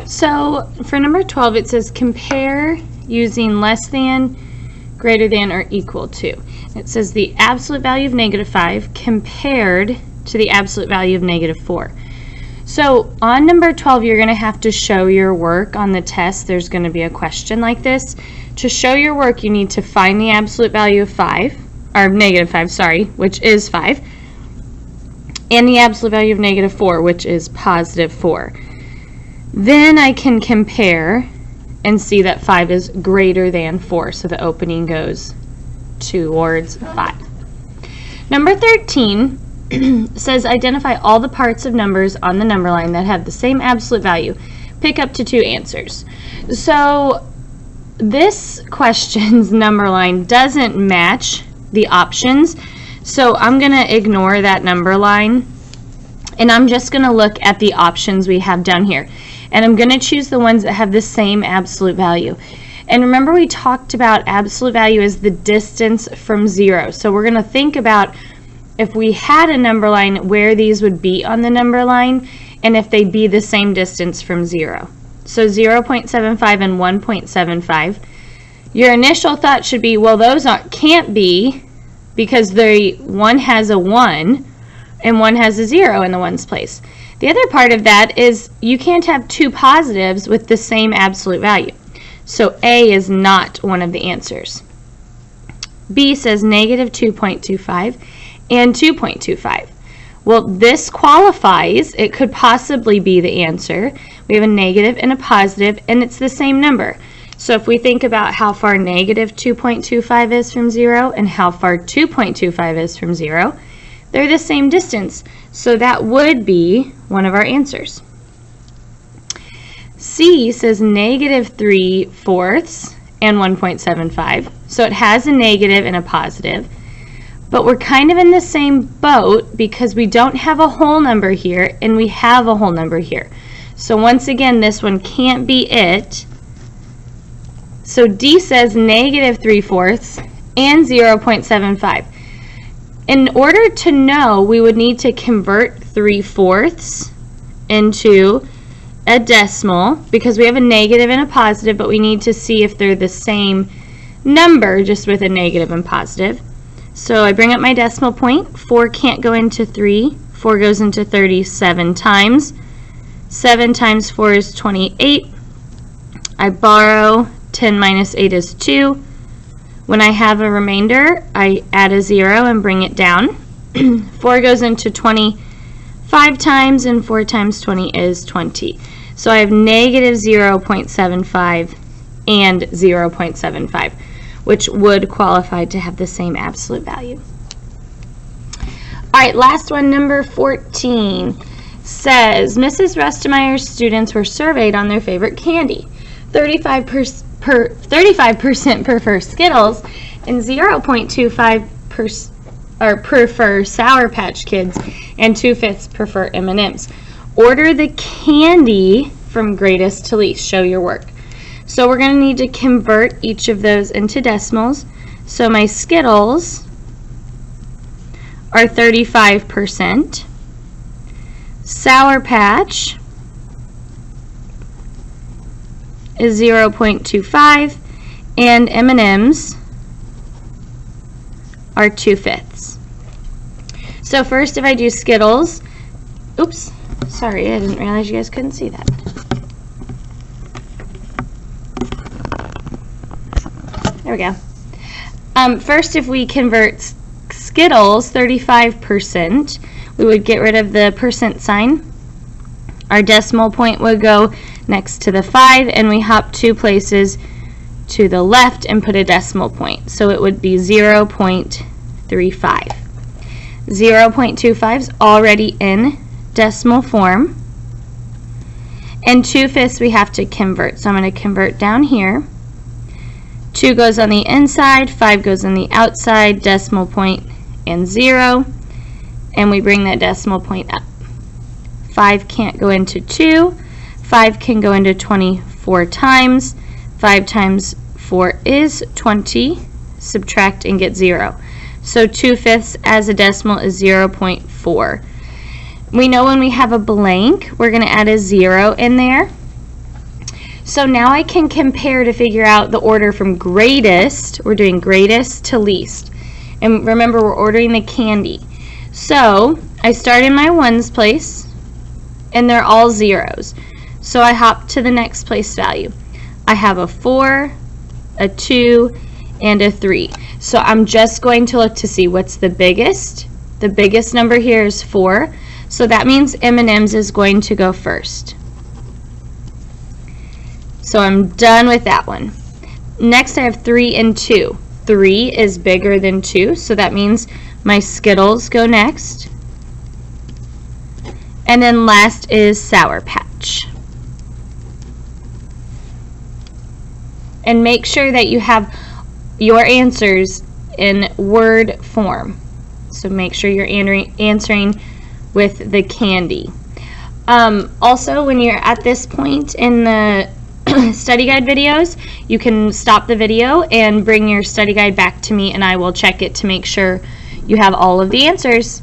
So for number 12, it says compare using less than, greater than, or equal to. It says the absolute value of -5 compared to the absolute value of -4. So on number 12, you're going to have to show your work on the test. There's going to be a question like this. To show your work, you need to find the absolute value of 5, or -5, sorry, which is 5, and the absolute value of -4, which is +4. Then I can compare and see that 5 is greater than 4, so the opening goes towards 5. Number 13 says identify all the parts of numbers on the number line that have the same absolute value. Pick up to 2 answers. So this question's number line doesn't match the options, so I'm going to ignore that number line, and I'm just going to look at the options we have down here. And I'm going to choose the ones that have the same absolute value. And remember, we talked about absolute value as the distance from 0. So we're going to think about if we had a number line, where these would be on the number line, and if they'd be the same distance from 0. So 0.75 and 1.75. Your initial thought should be, well, those can't be, because one has a 1 and one has a 0 in the ones place. The other part of that is you can't have 2 positives with the same absolute value. So A is not one of the answers. B says -2.25 and 2.25. Well, this qualifies. It could possibly be the answer. We have a negative and a positive, and it's the same number. So if we think about how far -2.25 is from 0 and how far 2.25 is from 0, they're the same distance. So that would be one of our answers. C says -3/4 and 1.75. So it has a negative and a positive. But we're kind of in the same boat because we don't have a whole number here and we have a whole number here. So once again, this one can't be it. So D says -3/4 and 0.75. In order to know, we would need to convert 3/4 into a decimal because we have a negative and a positive, but we need to see if they're the same number just with a negative and positive. So I bring up my decimal point. 4 can't go into 3. 4 goes into 37 times. 7 times 4 is 28. I borrow. 10 minus 8 is 2. When I have a remainder, I add a 0 and bring it down. 4 goes into 25 times, and 4 times 20 is 20. So I have -0.75 and 0.75, which would qualify to have the same absolute value. All right, last one, number 14, says Mrs. Rustemeyer's students were surveyed on their favorite candy. 35% prefer Skittles, and 0.25% prefer Sour Patch Kids, and 2/5 prefer M&Ms. Order the candy from greatest to least. Show your work. So we're going to need to convert each of those into decimals. So my Skittles are 35%. Sour Patch is 0.25, and M&Ms are 2/5. So first, if I do Skittles, oops, sorry, I didn't realize you guys couldn't see that. There we go. First, if we convert Skittles 35%, we would get rid of the percent sign. Our decimal point would go next to the 5, and we hop 2 places to the left and put a decimal point. So it would be 0.35. 0.25 is already in decimal form. And 2/5 we have to convert. So I'm going to convert down here. 2 goes on the inside, 5 goes on the outside, decimal point and 0. And we bring that decimal point up. 5 can't go into 2. 5 can go into 24 times. 5 times 4 is 20. Subtract and get 0. So 2/5 as a decimal is 0.4. We know when we have a blank, we're going to add a 0 in there. So now I can compare to figure out the order from greatest. We're doing greatest to least. And remember, we're ordering the candy. So I start in my ones place, and they're all zeros. So I hop to the next place value. I have a 4, a 2, and a 3. So I'm just going to look to see what's the biggest. The biggest number here is 4. So that means M&M's is going to go first. So I'm done with that one. Next I have 3 and 2. 3 is bigger than 2, so that means my Skittles go next. And then last is Sour Patch. And make sure that you have your answers in word form. So make sure you're answering with the candy. Also, when you're at this point in the study guide videos, you can stop the video and bring your study guide back to me, and I will check it to make sure you have all of the answers.